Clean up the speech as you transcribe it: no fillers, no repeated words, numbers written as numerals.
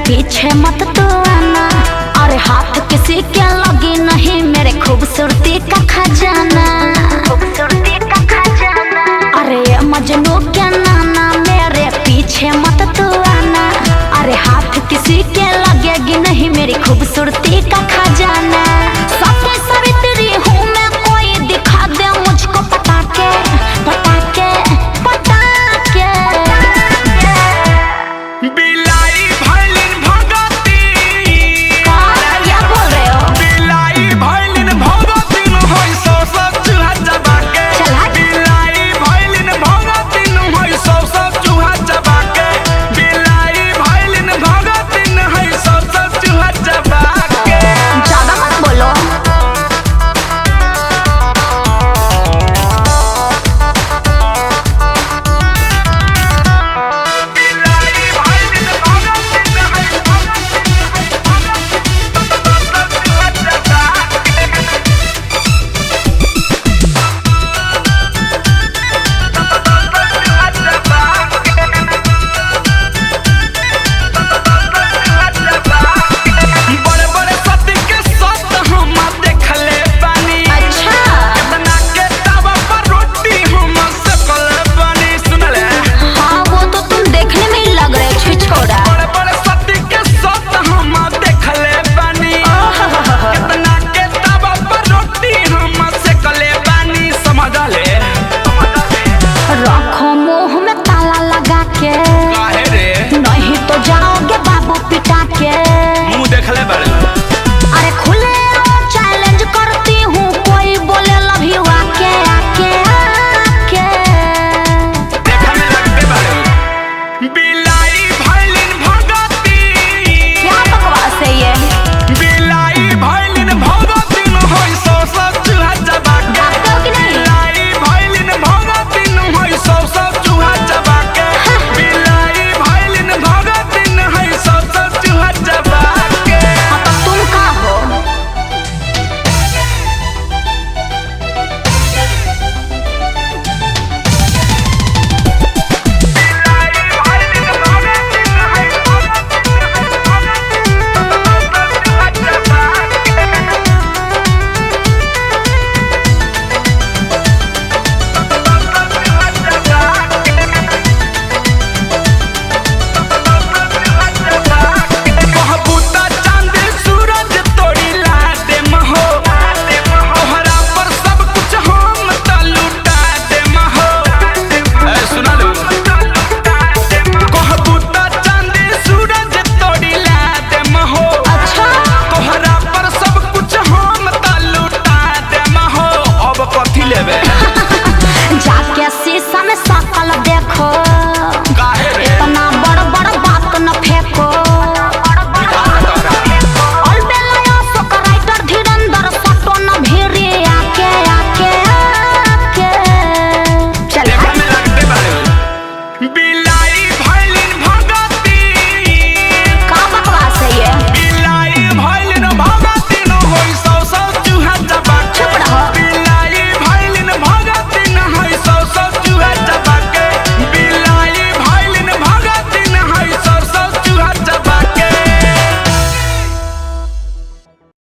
पीछे मत तो आना। अरे हाथ किसी के लगे नहीं मेरे खूबसूरती का खजाना, खूबसूरती का खजाना। अरे मजनू के नाना मेरे पीछे मत तो आना। अरे हाथ किसी के लगेगी नहीं मेरी खूबसूरती का खजाना। सत्य सवित्री हूँ मैं, कोई दिखा दे मुझको पटाके पटाके पटाके। बिला